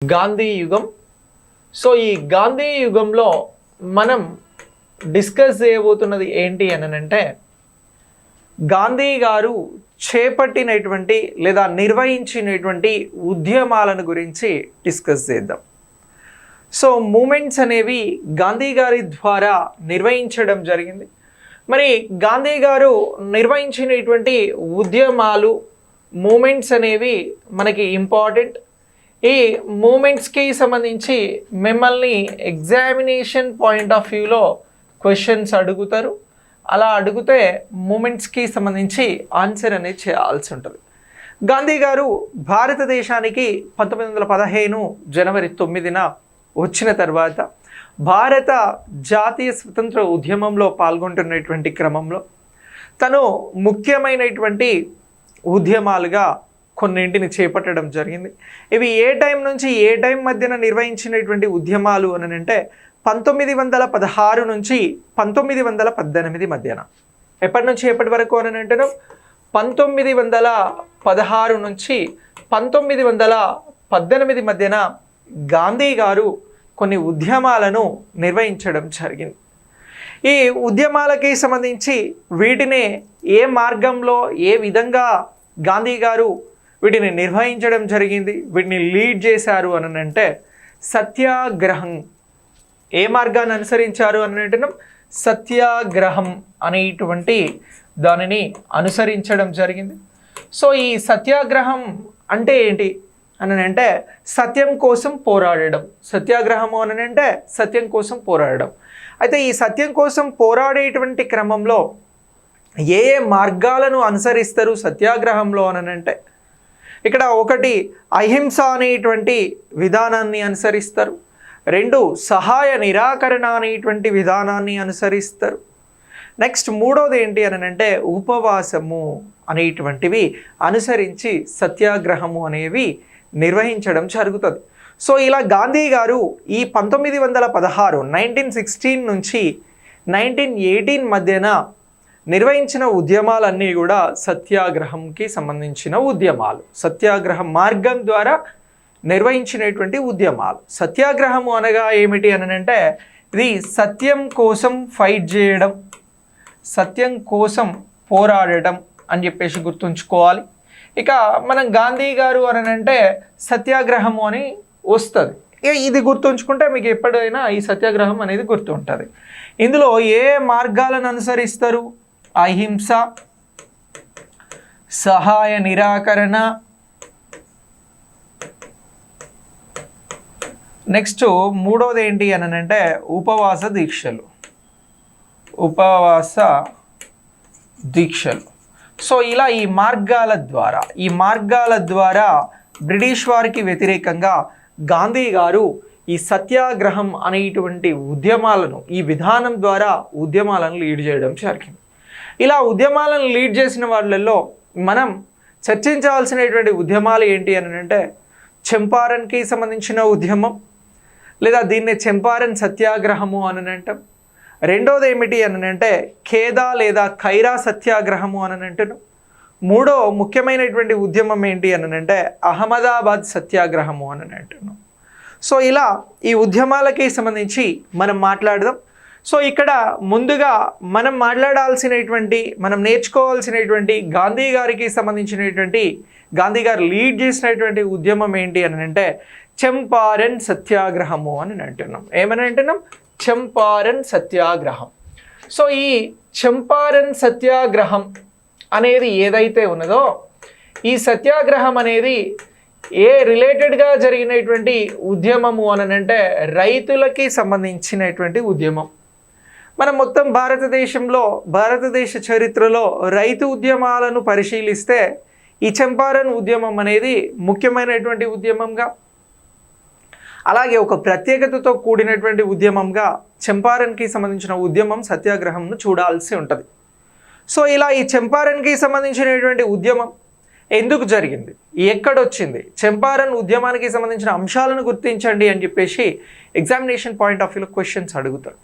గాంధీ యుగం. సో ఈ గాంధీ యుగంలో మనం డిస్కస్ చేయబోతున్నది ఏంటి అని అంటే గాంధీ గారు చేపట్టినటువంటి లేదా నిర్వహించినటువంటి ఉద్యమాలను గురించి డిస్కస్ చేద్దాం. సో మూమెంట్స్ అనేవి గాంధీ గారి ద్వారా నిర్వహించడం జరిగింది. మరి గాంధీ గారు నిర్వహించినటువంటి ఉద్యమాలు మూమెంట్స్ అనేవి మనకి ఇంపార్టెంట్. ఈ మూమెంట్స్కి సంబంధించి మిమ్మల్ని ఎగ్జామినేషన్ పాయింట్ ఆఫ్ వ్యూలో క్వశ్చన్స్ అడుగుతారు. అలా అడిగితే మూమెంట్స్కి సంబంధించి ఆన్సర్ అనేది చేయాల్సి ఉంటుంది. గాంధీ గారు భారతదేశానికి 1915 జనవరి 9న వచ్చిన తర్వాత భారత జాతీయ స్వతంత్ర ఉద్యమంలో పాల్గొంటున్నటువంటి క్రమంలో తను ముఖ్యమైనటువంటి ఉద్యమాలుగా కొన్నింటిని చేపట్టడం జరిగింది. ఇవి ఏ టైం నుంచి ఏ టైం మధ్యన నిర్వహించినటువంటి ఉద్యమాలు అని అంటే 1916 నుంచి 1918 మధ్యన. ఎప్పటి నుంచి ఎప్పటి వరకు అని అంటున్నాం? 1916 నుంచి 1918 మధ్యన గాంధీ గారు కొన్ని ఉద్యమాలను నిర్వహించడం జరిగింది. ఈ ఉద్యమాలకి సంబంధించి వీటిని ఏ మార్గంలో ఏ విధంగా గాంధీ గారు వీటిని నిర్వహించడం జరిగింది, వీటిని లీడ్ చేశారు అని అంటే సత్యాగ్రహం. ఏ మార్గాన్ని అనుసరించారు అని అంటున్నాం? సత్యాగ్రహం అనేటువంటి దానిని అనుసరించడం జరిగింది. సో ఈ సత్యాగ్రహం అంటే ఏంటి అని అంటే సత్యం కోసం పోరాడడం. సత్యాగ్రహము అని అంటే సత్యం కోసం పోరాడడం. అయితే ఈ సత్యం కోసం పోరాడేటువంటి క్రమంలో ఏ ఏ మార్గాలను అనుసరిస్తారు సత్యాగ్రహంలో అని అంటే ఇక్కడ ఒకటి అహింస అనేటువంటి విధానాన్ని అనుసరిస్తారు. 2 సహాయ నిరాకరణ అనేటువంటి విధానాన్ని అనుసరిస్తారు. నెక్స్ట్ మూడోది ఏంటి అని అంటే ఉపవాసము అనేటువంటివి అనుసరించి సత్యాగ్రహము అనేవి నిర్వహించడం జరుగుతుంది. సో ఇలా గాంధీ గారు ఈ 1916 నుంచి 1918 మధ్యన నిర్వహించిన ఉద్యమాలన్నీ కూడా సత్యాగ్రహంకి సంబంధించిన ఉద్యమాలు. సత్యాగ్రహ మార్గం ద్వారా నిర్వహించినటువంటి ఉద్యమాలు. సత్యాగ్రహము అనగా ఏమిటి అని అంటే ఇది సత్యం కోసం ఫైట్ చేయడం, సత్యం కోసం పోరాడడం అని చెప్పేసి గుర్తుంచుకోవాలి. ఇక మనం గాంధీ గారు అని అంటే సత్యాగ్రహము అని వస్తుంది. ఇది గుర్తుంచుకుంటే మీకు ఎప్పుడైనా ఈ సత్యాగ్రహం అనేది గుర్తుంటుంది. ఇందులో ఏ మార్గాలను అనుసరిస్తారు? అహింస, సహాయ నిరాకరణ, నెక్స్ట్ మూడోది ఏంటి అని అంటే ఉపవాస దీక్షలు. ఉపవాస దీక్షలు. సో ఇలా ఈ మార్గాల ద్వారా బ్రిటిష్ వారికి వ్యతిరేకంగా గాంధీ గారు ఈ సత్యాగ్రహం అనేటువంటి ఉద్యమాలను, ఈ విధానం ద్వారా ఉద్యమాలను లీడ్ చేయడం జరిగింది. ఇలా ఉద్యమాలను లీడ్ చేసిన వాళ్ళల్లో మనం చర్చించాల్సినటువంటి ఉద్యమాలు ఏంటి అని అంటే చంపారన్కి సంబంధించిన ఉద్యమం, లేదా దీన్ని చంపారన్ సత్యాగ్రహము అని అంటాం. రెండోది ఏమిటి అని అంటే ఖేదా లేదా ఖైరా సత్యాగ్రహము అని అంటున్నాం. మూడో ముఖ్యమైనటువంటి ఉద్యమం ఏంటి అని అంటే అహ్మదాబాద్ సత్యాగ్రహము అని అంటున్నాం. సో ఇలా ఈ ఉద్యమాలకి సంబంధించి మనం మాట్లాడదాం. సో ఇక్కడ ముందుగా మనం మాట్లాడాల్సినటువంటి, మనం నేర్చుకోవాల్సినటువంటి గాంధీ గారికి సంబంధించినటువంటి, గాంధీ గారు లీడ్ చేసినటువంటి ఉద్యమం ఏంటి అని అంటే చంపారన్ సత్యాగ్రహము అని అంటున్నాం. ఏమని అంటున్నాం? చంపారన్ సత్యాగ్రహం. సో ఈ చంపారన్ సత్యాగ్రహం అనేది ఏదైతే ఉన్నదో ఈ సత్యాగ్రహం అనేది ఏ రిలేటెడ్గా జరిగినటువంటి ఉద్యమము అని అంటే రైతులకి సంబంధించినటువంటి ఉద్యమం. మనం మొత్తం భారతదేశంలో, భారతదేశ చరిత్రలో రైతు ఉద్యమాలను పరిశీలిస్తే ఈ చంపారన్ ఉద్యమం అనేది ముఖ్యమైనటువంటి ఉద్యమంగా, అలాగే ఒక ప్రత్యేకతతో కూడినటువంటి ఉద్యమంగా చంపారన్కి సంబంధించిన ఉద్యమం సత్యాగ్రహంను చూడాల్సి ఉంటుంది. సో ఇలా ఈ చంపారన్కి సంబంధించినటువంటి ఉద్యమం ఎందుకు జరిగింది, ఎక్కడొచ్చింది, చంపారన్ ఉద్యమానికి సంబంధించిన అంశాలను గుర్తించండి అని చెప్పేసి ఎగ్జామినేషన్ పాయింట్ ఆఫ్ వ్యూలో క్వశ్చన్స్ అడుగుతారు.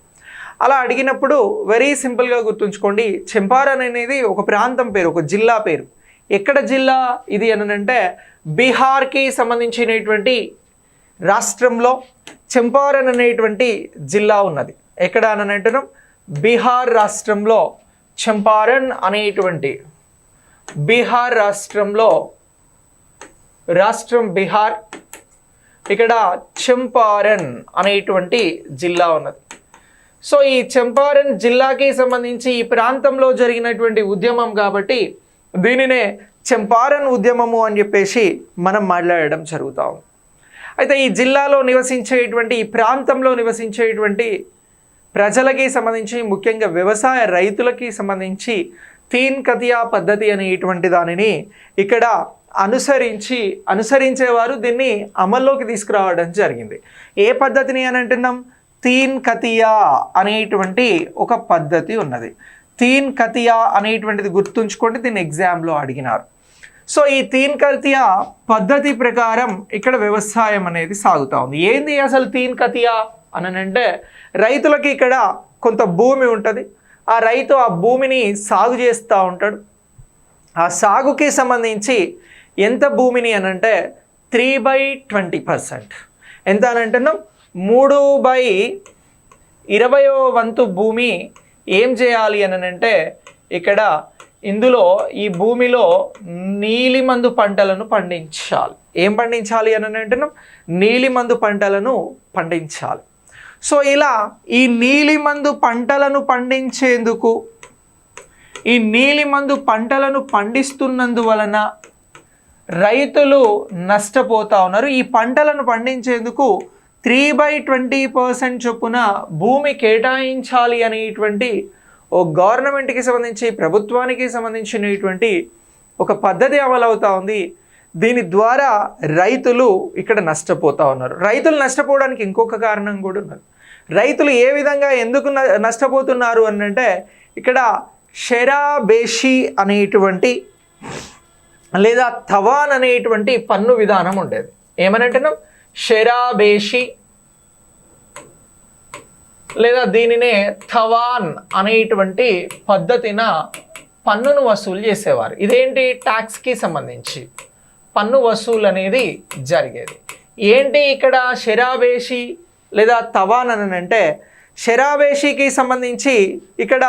అలా అడిగినప్పుడు వెరీ సింపుల్గా గుర్తుంచుకోండి, చంపారన్ అనేది ఒక ప్రాంతం పేరు, ఒక జిల్లా పేరు. ఎక్కడ జిల్లా ఇది అని అంటే బీహార్కి సంబంధించినటువంటి రాష్ట్రంలో చంపారన్ అనేటువంటి జిల్లా ఉన్నది. ఎక్కడ అని అంటున్నాం? బీహార్ రాష్ట్రంలో చంపారన్ అనేటువంటి, బీహార్ రాష్ట్రంలో, రాష్ట్రం బీహార్, ఇక్కడ చంపారన్ అనేటువంటి జిల్లా ఉన్నది. సో ఈ చంపారన్ జిల్లాకి సంబంధించి ఈ ప్రాంతంలో జరిగినటువంటి ఉద్యమం కాబట్టి దీనినే చంపారన్ ఉద్యమము అని చెప్పేసి మనం మాట్లాడడం జరుగుతూ ఉంది. అయితే ఈ జిల్లాలో నివసించేటువంటి, ఈ ప్రాంతంలో నివసించేటువంటి ప్రజలకి సంబంధించి, ముఖ్యంగా వ్యవసాయ రైతులకి సంబంధించి తీన్ కతియా పద్ధతి అనేటువంటి దానిని ఇక్కడ అనుసరించేవారు దీన్ని అమల్లోకి తీసుకురావడం జరిగింది. ఏ పద్ధతిని అని అంటున్నాం? తీన్ కతియా అనేటువంటి ఒక పద్ధతి ఉన్నది. తీన్ కతియా అనేటువంటిది గుర్తుంచుకోండి, దీన్ని ఎగ్జామ్లో అడిగినారు. సో ఈ తీన్ కతియా పద్ధతి ప్రకారం ఇక్కడ వ్యవసాయం అనేది సాగుతూ ఉంది. ఏంది అసలు తీన్ కతియా అని అంటే, రైతులకి ఇక్కడ కొంత భూమి ఉంటుంది. ఆ రైతు ఆ భూమిని సాగు చేస్తూ ఉంటాడు. ఆ సాగుకి సంబంధించి ఎంత భూమిని అని అంటే 3/20%. ఎంత అని అంటున్నాం? 3/20 భూమి ఏం చేయాలి అని అంటే, ఇక్కడ ఇందులో ఈ భూమిలో నీలిమందు పంటలను పండించాలి. ఏం పండించాలి అని అంటున్నాం? నీలిమందు పంటలను పండించాలి. సో ఇలా ఈ నీలిమందు పంటలను పండించేందుకు, ఈ నీలిమందు పంటలను పండిస్తున్నందువలన రైతులు నష్టపోతూ ఉన్నారు. ఈ పంటలను పండించేందుకు 3/20% చొప్పున భూమి కేటాయించాలి అనేటువంటి ఓ గవర్నమెంట్కి సంబంధించి, ప్రభుత్వానికి సంబంధించినటువంటి ఒక పద్ధతి అమలవుతూ ఉంది. దీని ద్వారా రైతులు ఇక్కడ నష్టపోతూ ఉన్నారు. రైతులు నష్టపోవడానికి ఇంకొక కారణం కూడా ఉన్నది. రైతులు ఏ విధంగా ఎందుకు నష్టపోతున్నారు అని అంటే, ఇక్కడ షెరాబేషి అనేటువంటి లేదా తవాన్ అనేటువంటి పన్ను విధానం ఉండేది. ఏమని అంటున్నాం? షెరాబేషి లేదా దీనినే తవాన్ అనేటువంటి పద్ధతిన పన్నును వసూలు చేసేవారు. ఇదేంటి? ట్యాక్స్కి సంబంధించి పన్ను వసూలు అనేది జరిగేది. ఏంటి ఇక్కడ షెరాబేషి లేదా తవాన్ అని అంటే, షెరాబేషికి సంబంధించి ఇక్కడ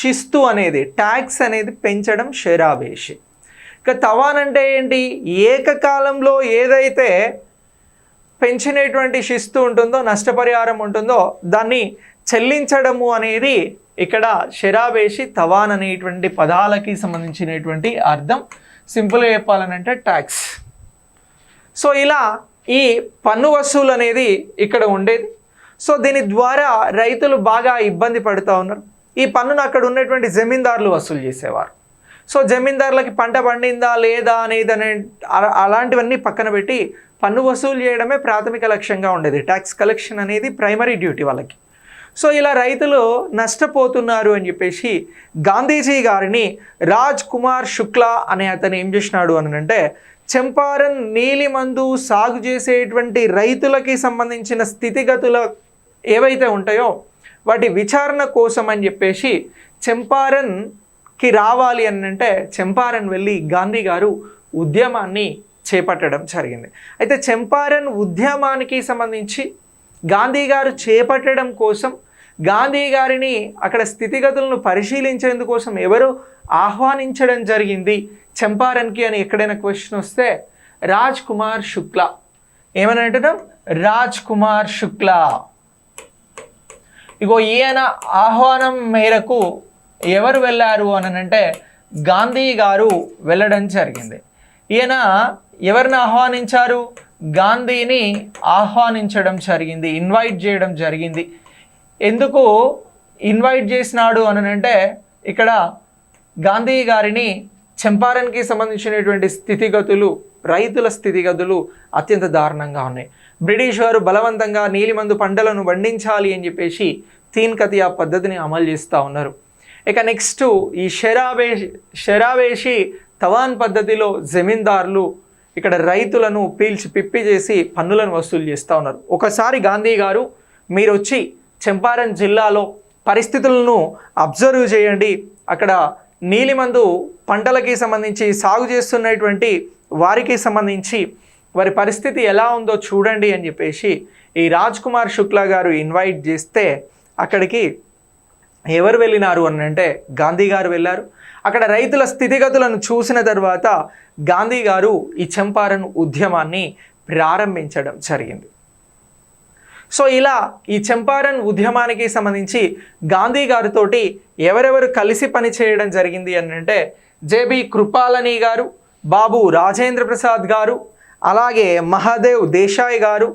శిస్తు అనేది, ట్యాక్స్ అనేది పెంచడం షెరాబేషి. ఇక తవాన్ అంటే ఏంటి? ఏకకాలంలో ఏదైతే పెంచినటువంటి శిస్తు ఉంటుందో, నష్టపరిహారం ఉంటుందో దాన్ని చెల్లించడము అనేది ఇక్కడ షెరాబేషి, తవాన్ అనేటువంటి పదాలకి సంబంధించినటువంటి అర్థం. సింపుల్గా చెప్పాలనంటే ట్యాక్స్. సో ఇలా ఈ పన్ను వసూలు అనేది ఇక్కడ ఉండేది. సో దీని ద్వారా రైతులు బాగా ఇబ్బంది పడుతూ ఉన్నారు. ఈ పన్నును అక్కడ ఉన్నటువంటి జమీందారులు వసూలు చేసేవారు. సో జమీందారులకి పంట పండిందా లేదా అనేది అలాంటివన్నీ పక్కన పెట్టి పన్ను వసూలు చేయడమే ప్రాథమిక లక్ష్యంగా ఉండేది. ట్యాక్స్ కలెక్షన్ అనేది ప్రైమరీ డ్యూటీ వాళ్ళకి. సో ఇలా రైతులు నష్టపోతున్నారు అని చెప్పేసి గాంధీజీ గారిని రాజ్ కుమార్ శుక్లా అనే అతను ఏం చేసినాడు అని అంటే, చంపారన్ నీలిమందు సాగు చేసేటువంటి రైతులకి సంబంధించిన స్థితిగతులు ఏవైతే ఉంటాయో వాటి విచారణ కోసం అని చెప్పేసి చంపారన్కి రావాలి అని అంటే చంపారన్ వెళ్ళి గాంధీ గారు ఉద్యమాన్ని చేపట్టడం జరిగింది. అయితే చంపారన్ ఉద్యమానికి సంబంధించి గాంధీ గారు చేపట్టడం కోసం గాంధీ గారిని అక్కడ స్థితిగతులను పరిశీలించేందుకోసం ఎవరు ఆహ్వానించడం జరిగింది చంపారన్కి అని ఎక్కడైనా క్వశ్చన్ వస్తే రాజ్ కుమార్ శుక్లా. ఏమని అంటున్నాం? రాజ్ కుమార్ శుక్లా. ఇగో ఈయన ఆహ్వానం మేరకు ఎవరు వెళ్ళారు అని అంటే గాంధీ గారు వెళ్ళడం జరిగింది. ఈయన ఎవరిని ఆహ్వానించారు? గాంధీని ఆహ్వానించడం జరిగింది, ఇన్వైట్ చేయడం జరిగింది. ఎందుకు ఇన్వైట్ చేసినాడు అని అంటే, ఇక్కడ గాంధీ గారిని చంపారన్కి సంబంధించినటువంటి స్థితిగతులు, రైతుల స్థితిగతులు అత్యంత దారుణంగా ఉన్నాయి. బ్రిటిష్ వారు బలవంతంగా నీలిమందు పంటలను పండించాలి అని చెప్పేసి తీన్ కతియా పద్ధతిని అమలు చేస్తూ ఉన్నారు. ఇక నెక్స్ట్ ఈ షెరాబేషి తవాన్ పద్ధతిలో జమీందారులు ఇక్కడ రైతులను పీల్చి పిప్పి చేసి పన్నులను వసూలు చేస్తూ ఉన్నారు. ఒకసారి గాంధీ గారు మీరు వచ్చి చంపారన్ జిల్లాలో పరిస్థితులను అబ్జర్వ్ చేయండి, అక్కడ నీలిమందు పంటలకి సంబంధించి సాగు చేస్తున్నటువంటి వారికి సంబంధించి వారి పరిస్థితి ఎలా ఉందో చూడండి అని చెప్పేసి ఈ రాజ్ కుమార్ శుక్లా గారు ఇన్వైట్ చేస్తే అక్కడికి ఎవరు వెళ్ళినారు అని అంటే గాంధీ గారు వెళ్ళారు. అక్కడ రైతుల స్థితిగతులను చూసిన తర్వాత గాంధీ గారు ఈ చంపారన్ ఉద్యమాన్ని ప్రారంభించడం జరిగింది. సో ఇలా ఈ చంపారన్ ఉద్యమానికి సంబంధించి గాంధీ గారితోటి ఎవరెవరు కలిసి పనిచేయడం జరిగింది అని అంటే జేబి కృపాలని గారు, బాబు రాజేంద్ర ప్రసాద్ గారు, అలాగే మహాదేవ్ దేశాయ్ గారు,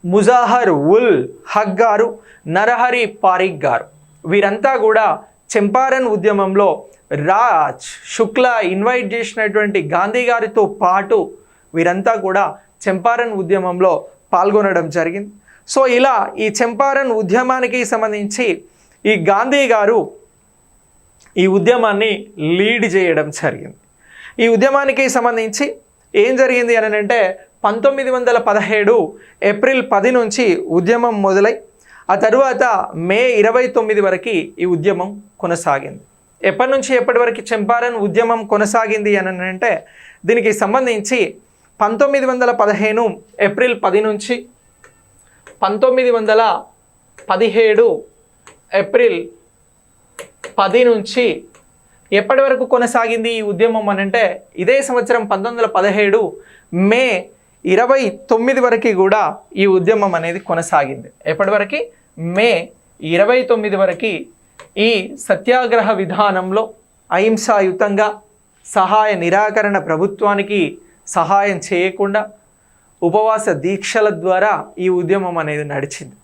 ముజాహర్ ఉల్ హక్ గారు, నరహరి పారిక్ గారు, వీరంతా కూడా చంపారన్ ఉద్యమంలో రాజ్ శుక్లా ఇన్వైట్ చేసినటువంటి గాంధీ గారితో పాటు వీరంతా కూడా చంపారన్ ఉద్యమంలో పాల్గొనడం జరిగింది. సో ఇలా ఈ చంపారన్ ఉద్యమానికి సంబంధించి ఈ గాంధీ గారు ఈ ఉద్యమాన్ని లీడ్ చేయడం జరిగింది. ఈ ఉద్యమానికి సంబంధించి ఏం జరిగింది అని అంటే 1917 ఏప్రిల్ 10 నుంచి ఉద్యమం మొదలై ఆ తరువాత మే 29 వరకు ఈ ఉద్యమం కొనసాగింది. ఎప్పటి నుంచి ఎప్పటి వరకు చంపారన్ ఉద్యమం కొనసాగింది అని అంటే దీనికి సంబంధించి 1915 ఏప్రిల్ 10 నుంచి 1917 ఏప్రిల్ 10 నుంచి ఎప్పటి వరకు కొనసాగింది ఈ ఉద్యమం అని అంటే ఇదే సంవత్సరం 1917 మే 29 వరకు కూడా ఈ ఉద్యమం అనేది కొనసాగింది. ఎప్పటి వరకు? మే 29 వరకు ఈ సత్యాగ్రహ విధానంలో అహింసాయుతంగా సహాయ నిరాకరణ ప్రభుత్వానికి సహాయం చేయకుండా ఉపవాస దీక్షల ద్వారా ఈ ఉద్యమం అనేది నడిచింది.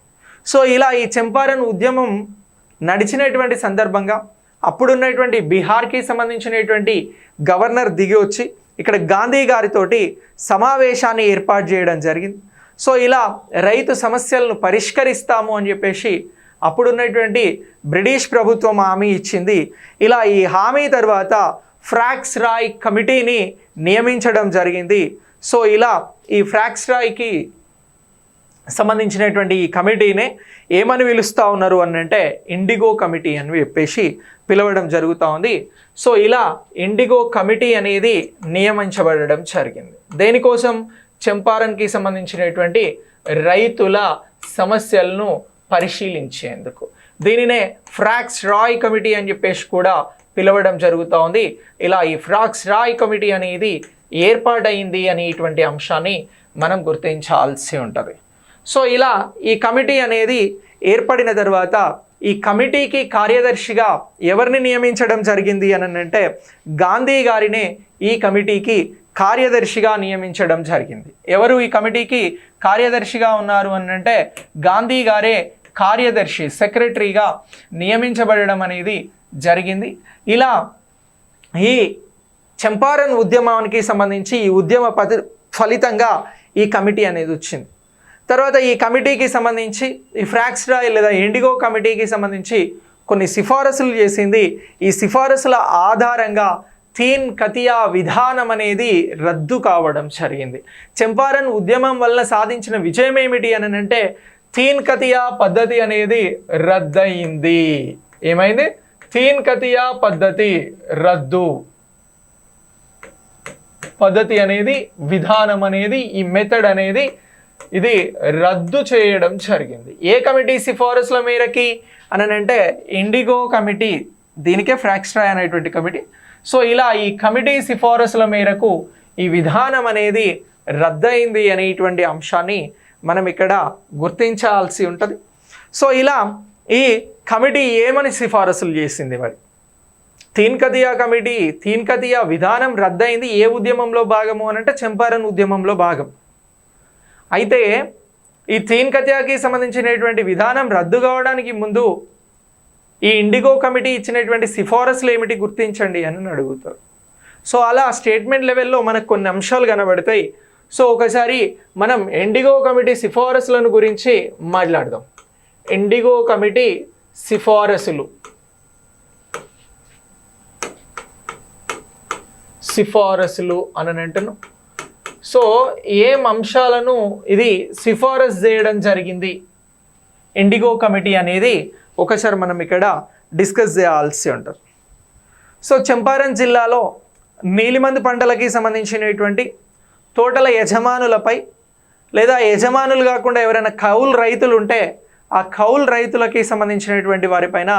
సో ఇలా ఈ చంపారన్ ఉద్యమం నడిచినటువంటి సందర్భంగా అప్పుడున్నటువంటి బీహార్కి సంబంధించినటువంటి గవర్నర్ దిగి వచ్చి ఇక్కడ గాంధీ గారితోటి సమావేశాన్ని ఏర్పాటు చేయడం జరిగింది. సో ఇలా రైతు సమస్యలను పరిష్కరిస్తాము అని చెప్పేసి అప్పుడున్నటువంటి బ్రిటిష్ ప్రభుత్వం హామీ ఇచ్చింది. ఇలా ఈ హామీ తర్వాత ఫ్రాక్స్ రాయ్ కమిటీని నియమించడం జరిగింది. సో ఇలా ఈ ఫ్రాక్స్ రాయ్కి సంబంధించినటువంటి ఈ కమిటీనే ఏమని పిలుస్తూ ఉన్నారు అని అంటే ఇండిగో కమిటీ అని చెప్పేసి పిలవడం జరుగుతూ ఉంది. సో ఇలా ఇండిగో కమిటీ అనేది నియమించబడడం జరిగింది. దేనికోసం? చంపారన్కి సంబంధించినటువంటి రైతుల సమస్యలను పరిశీలించేందుకు. దీనినే ఫ్రాక్స్ రాయ్ కమిటీ అని చెప్పేసి కూడా పిలవడం జరుగుతూ ఉంది. ఇలా ఈ ఫ్రాక్స్ రాయ్ కమిటీ అనేది ఏర్పాటైంది అనేటువంటి అంశాన్ని మనం గుర్తించాల్సి ఉంటుంది. సో ఇలా ఈ కమిటీ అనేది ఏర్పడిన తర్వాత ఈ కమిటీకి కార్యదర్శిగా ఎవరిని నియమించడం జరిగింది అని అంటే గాంధీ గారినే ఈ కమిటీకి కార్యదర్శిగా నియమించడం జరిగింది. ఎవరు ఈ కమిటీకి కార్యదర్శిగా ఉన్నారు అని అంటే గాంధీ గారే కార్యదర్శి సెక్రటరీగా నియమించబడడం అనేది జరిగింది. ఇలా ఈ చంపారన్ ఉద్యమానికి సంబంధించి ఈ ఉద్యమ ఫలితంగా ఈ కమిటీ అనేది వచ్చింది. తర్వాత ఈ కమిటీకి సంబంధించి ఈ ఫ్రాక్స్ రాయ్ లేదా ఇండిగో కమిటీకి సంబంధించి కొన్ని సిఫారసులు చేసింది. ఈ సిఫారసుల ఆధారంగా తీన్ కతియా విధానం అనేది రద్దు కావడం జరిగింది. చంపారన్ ఉద్యమం వల్ల సాధించిన విజయం ఏమిటి అని అంటే తీన్ కతియా పద్ధతి అనేది రద్దయింది. ఏమైంది? తీన్ కతియా పద్ధతి రద్దు. పద్ధతి అనేది, విధానం అనేది, ఈ మెథడ్ అనేది ఇది రద్దు చేయడం జరిగింది. ఏ కమిటీ సిఫారసుల మేరకి అని అంటే ఇండిగో కమిటీ, దీనికే ఫ్రాక్స్ రాయ్ అనేటువంటి కమిటీ. సో ఇలా ఈ కమిటీ సిఫారసుల మేరకు ఈ విధానం అనేది రద్దయింది అనేటువంటి అంశాన్ని మనం ఇక్కడ గుర్తించాల్సి ఉంటుంది. సో ఇలా ఈ కమిటీ ఏమని సిఫారసులు చేసింది? మరి తీన్ కతియా కమిటీ, తీన్ కతియా విధానం రద్దయింది. ఏ ఉద్యమంలో భాగము అని అంటే చంపారన్ ఉద్యమంలో భాగం. అయితే ఈ తీన్ కతియాకి సంబంధించినటువంటి విధానం రద్దు కావడానికి ముందు ఈ ఇండిగో కమిటీ ఇచ్చినటువంటి సిఫారసులు ఏమిటి గుర్తించండి అని అడుగుతారు. సో అలా స్టేట్మెంట్ లెవెల్లో మనకు కొన్ని అంశాలు కనబడతాయి. సో ఒకసారి మనం ఇండిగో కమిటీ సిఫారసులను గురించి మాట్లాడదాం. ఇండిగో కమిటీ సిఫారసులు అని అంటున్నాం. సో ఏం అంశాలను ఇది సిఫారసు చేయడం జరిగింది ఇండిగో కమిటీ అనేది ఒకసారి మనం ఇక్కడ డిస్కస్ చేయాల్సి ఉంటుంది. సో చంపారన్ జిల్లాలో నీలిమందు పంటలకి సంబంధించినటువంటి తోటల యజమానులపై లేదా యజమానులు కాకుండా ఎవరైనా కౌలు రైతులు ఉంటే ఆ కౌలు రైతులకి సంబంధించినటువంటి వారిపైన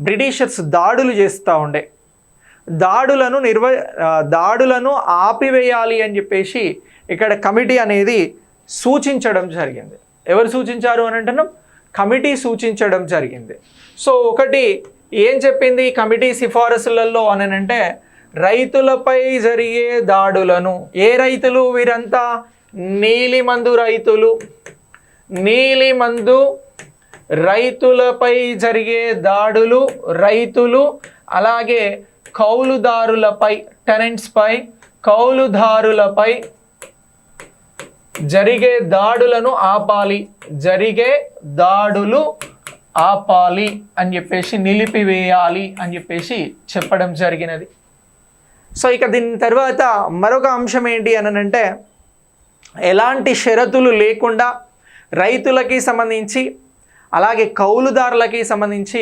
బ్రిటిషర్స్ దాడులు చేస్తూ ఉండే. దాడులను ఆపివేయాలి అని చెప్పేసి ఇక్కడ కమిటీ అనేది సూచించడం జరిగింది. ఎవరు సూచించారు అని అంటున్నాం? కమిటీ సూచించడం జరిగింది. సో ఒకటి ఏం చెప్పింది కమిటీ సిఫారసులలో అని అంటే, రైతులపై జరిగే దాడులను, ఏ రైతులు వీరంతా? నీలిమందు రైతులు. నీలిమందు రైతులపై జరిగే దాడులు, రైతులు అలాగే కౌలుదారులపై, టెనెంట్స్పై, కౌలుదారులపై జరిగే దాడులను ఆపాలి, జరిగే దాడులు ఆపాలి అని చెప్పేసి, నిలిపివేయాలి అని చెప్పేసి చెప్పడం జరిగినది. సో ఇక దీని తర్వాత మరొక అంశం ఏంటి అని అంటే, ఎలాంటి షరతులు లేకుండా రైతులకి సంబంధించి అలాగే కౌలుదారులకి సంబంధించి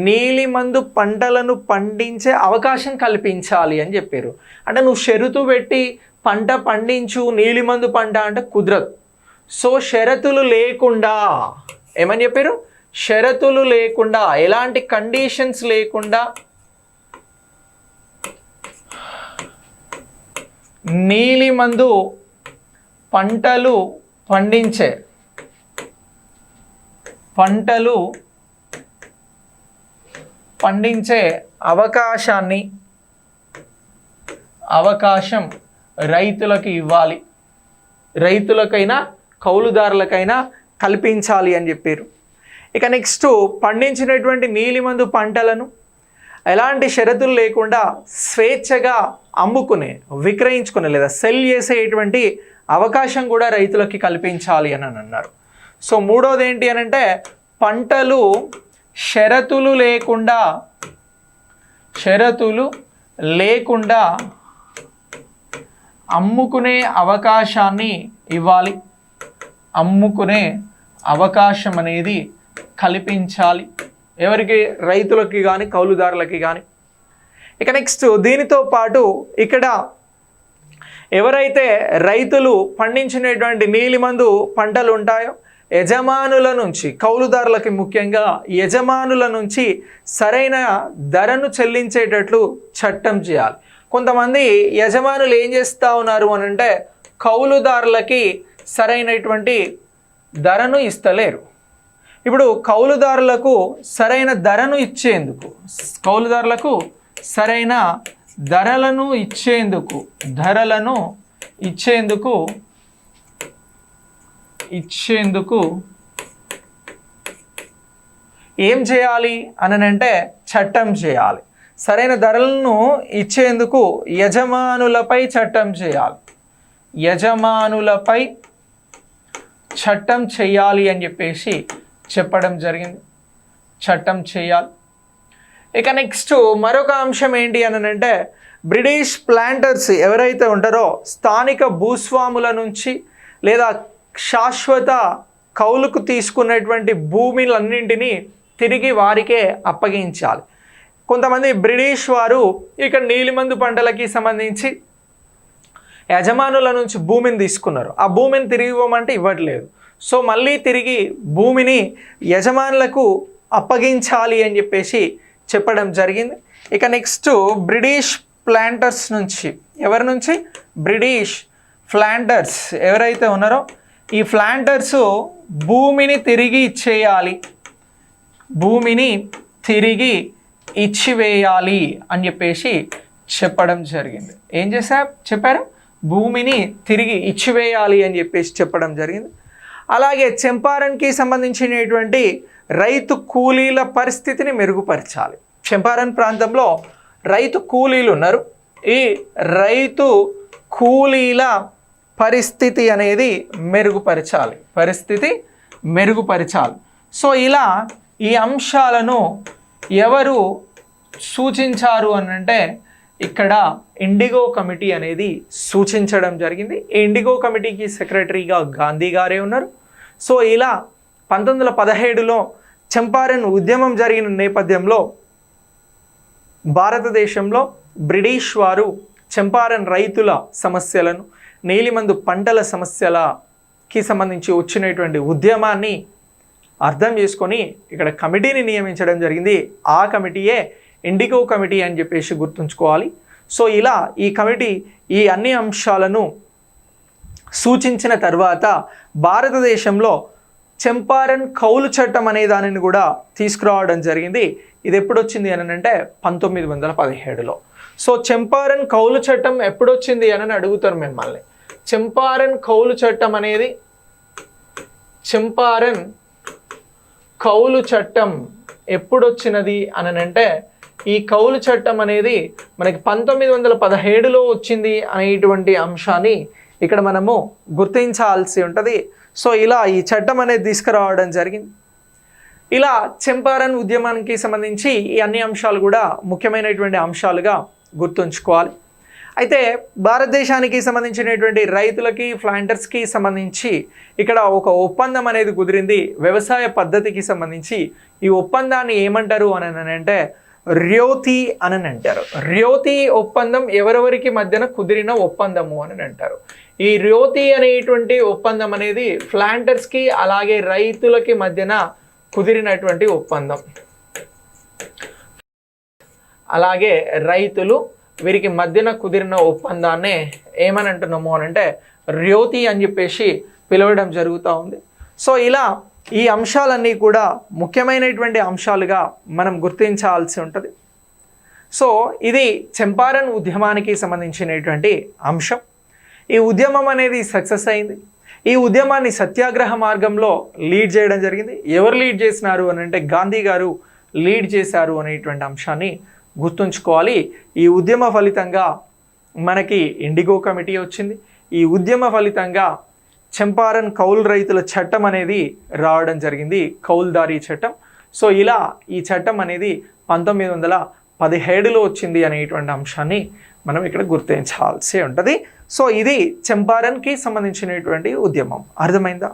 నీలిమందు పంటలను పండించే అవకాశం కల్పించాలి అని చెప్పారు. అంటే నువ్వు షరతు పెట్టి పంట పండించు నీలిమందు పంట అంటే కుదరదు. సో షరతులు లేకుండా ఏమని చెప్పారు? షరతులు లేకుండా, ఎలాంటి కండిషన్స్ లేకుండా నీలిమందు పంటలు పండించే అవకాశం రైతులకు ఇవ్వాలి, రైతులకైనా కౌలుదారులకైనా కల్పించాలి అని చెప్పారు. ఇక నెక్స్ట్, పండించినటువంటి నీలిమందు పంటలను ఎలాంటి షరతులు లేకుండా స్వేచ్ఛగా అమ్ముకునే, విక్రయించుకునే లేదా సెల్ చేసేటువంటి అవకాశం కూడా రైతులకి కల్పించాలి అని అన్నారు. సో మూడోది ఏంటి అని అంటే, పంటలు షరతులు లేకుండా అమ్ముకునే అవకాశాన్ని ఇవ్వాలి, అమ్ముకునే అవకాశం అనేది కల్పించాలి. ఎవరికి? రైతులకి కానీ కౌలుదారులకి కానీ. ఇక నెక్స్ట్, దీనితో పాటు ఇక్కడ ఎవరైతే రైతులు పండించినటువంటి నీలిమందు పంటలు ఉంటాయో యజమానుల నుంచి, కౌలుదారులకి ముఖ్యంగా యజమానుల నుంచి సరైన ధరను చెల్లించేటట్లు చట్టం చేయాలి. కొంతమంది యజమానులు ఏం చేస్తూ ఉన్నారు అని అంటే, కౌలుదారులకి సరైనటువంటి ధరను ఇస్తలేరు. ఇప్పుడు కౌలుదారులకు సరైన ధరను ఇచ్చేందుకు, కౌలుదారులకు సరైన ధరలను ఇచ్చేందుకు ఏం చేయాలి అని అంటే, చట్టం చేయాలి. సరైన ధరలను ఇచ్చేందుకు యజమానులపై చట్టం చేయాలి, యజమానులపై చట్టం చేయాలి అని చెప్పేసి చెప్పడం జరిగింది. చట్టం చేయాలి. ఇక నెక్స్ట్ మరొక అంశం ఏంటి అని అంటే, బ్రిటిష్ ప్లాంటర్స్ ఎవరైతే ఉంటారో స్థానిక భూస్వాముల నుంచి లేదా శాశ్వత కౌలుకు తీసుకున్నటువంటి భూములన్నింటినీ తిరిగి వారికే అప్పగించాలి. కొంతమంది బ్రిటిష్ వారు ఇక్కడ నీలిమందు పంటలకి సంబంధించి యజమానుల నుంచి భూమిని తీసుకున్నారు, ఆ భూమిని తిరిగి ఇవ్వమంటే ఇవ్వట్లేదు. సో మళ్ళీ తిరిగి భూమిని యజమానులకు అప్పగించాలి అని చెప్పేసి చెప్పడం జరిగింది. ఇక నెక్స్ట్, బ్రిటిష్ ప్లాంటర్స్ నుంచి, ఎవరి నుంచి? బ్రిటిష్ ప్లాంటర్స్ ఎవరైతే ఉన్నారో ఈ ప్లాంటర్స్ భూమిని తిరిగి ఇచ్చేయాలి, భూమిని తిరిగి ఇచ్చివేయాలి అని చెప్పేసి చెప్పడం జరిగింది. ఏం చెప్పారు? భూమిని తిరిగి ఇచ్చివేయాలి అని చెప్పేసి చెప్పడం జరిగింది. అలాగే చంపారన్కి సంబంధించినటువంటి రైతు కూలీల పరిస్థితిని మెరుగుపరచాలి. చంపారన్ ప్రాంతంలో రైతు కూలీలు ఉన్నారు. ఈ రైతు కూలీల పరిస్థితి అనేది మెరుగుపరచాలి. సో ఇలా ఈ అంశాలను ఎవరు సూచించారు అని అంటే, ఇక్కడ ఇండిగో కమిటీ అనేది సూచించడం జరిగింది. ఈ ఇండిగో కమిటీకి సెక్రటరీగా గాంధీ గారే ఉన్నారు. సో ఇలా 1917లో చంపారన్ ఉద్యమం జరిగిన నేపథ్యంలో భారతదేశంలో బ్రిటిష్ వారు చంపారన్ రైతుల సమస్యలను నీలిమందు పంటల సమస్యలకి సంబంధించి వచ్చినటువంటి ఉద్యమాన్ని అర్థం చేసుకొని ఇక్కడ కమిటీని నియమించడం జరిగింది. ఆ కమిటీయే ఇండిగో కమిటీ అని చెప్పేసి గుర్తుంచుకోవాలి. సో ఇలా ఈ కమిటీ ఈ అన్ని అంశాలను సూచించిన తర్వాత భారతదేశంలో చంపారన్ కౌలు చట్టం అనే దానిని కూడా తీసుకురావడం జరిగింది. ఇది ఎప్పుడు వచ్చింది అని అంటే 1917లో. సో చంపారన్ కౌలు చట్టం ఎప్పుడు వచ్చింది అని అడుగుతారు మిమ్మల్ని. చంపారన్ కౌలు చట్టం అనేది చంపారన్ కౌలు చట్టం ఎప్పుడు వచ్చినది అని అంటే ఈ కౌలు చట్టం అనేది మనకి 1917లో వచ్చింది అనేటువంటి అంశాన్ని ఇక్కడ మనము గుర్తించాల్సి ఉంటుంది. సో ఇలా ఈ చట్టం అనేది తీసుకురావడం జరిగింది. ఇలా చంపారన్ ఉద్యమానికి సంబంధించి ఈ అన్ని అంశాలు కూడా ముఖ్యమైనటువంటి అంశాలుగా గుర్తుంచుకోవాలి. అయితే భారతదేశానికి సంబంధించినటువంటి రైతులకి ప్లాంటర్స్కి సంబంధించి ఇక్కడ ఒక ఒప్పందం అనేది కుదిరింది వ్యవసాయ పద్ధతికి సంబంధించి. ఈ ఒప్పందాన్ని ఏమంటారు అని అంటే ర్యోతి అని అంటారు. ర్యోతి ఒప్పందం ఎవరెవరికి మధ్యన కుదిరిన ఒప్పందము అని అంటారు. ఈ ర్యోతి అనేటువంటి ఒప్పందం అనేది ప్లాంటర్స్కి అలాగే రైతులకి మధ్యన కుదిరినటువంటి ఒప్పందం. అలాగే రైతులు వీరికి మధ్యన కుదిరిన ఒప్పందాన్నే ఏమని అంటున్నాము అని అంటే ర్యోతి అని చెప్పేసి పిలవడం జరుగుతూ ఉంది. సో ఇలా ఈ అంశాలన్నీ కూడా ముఖ్యమైనటువంటి అంశాలుగా మనం గుర్తించాల్సి ఉంటుంది. సో ఇది చంపారన్ ఉద్యమానికి సంబంధించినటువంటి అంశం. ఈ ఉద్యమం అనేది సక్సెస్ అయింది. ఈ ఉద్యమాన్ని సత్యాగ్రహ మార్గంలో లీడ్ చేయడం జరిగింది. ఎవరు లీడ్ చేసినారు అని అంటే గాంధీ గారు లీడ్ చేశారు అనేటువంటి అంశాన్ని గుర్తుంచుకోవాలి. ఈ ఉద్యమ ఫలితంగా మనకి ఇండిగో కమిటీ వచ్చింది. ఈ ఉద్యమ ఫలితంగా చంపారన్ కౌలు రైతుల చట్టం అనేది రావడం జరిగింది, కౌల్దారీ చట్టం. సో ఇలా ఈ చట్టం అనేది 1917లో వచ్చింది అనేటువంటి అంశాన్ని మనం ఇక్కడ గుర్తించాల్సి ఉంటుంది. సో ఇది చంపారన్కి సంబంధించినటువంటి ఉద్యమం. అర్థమైందా?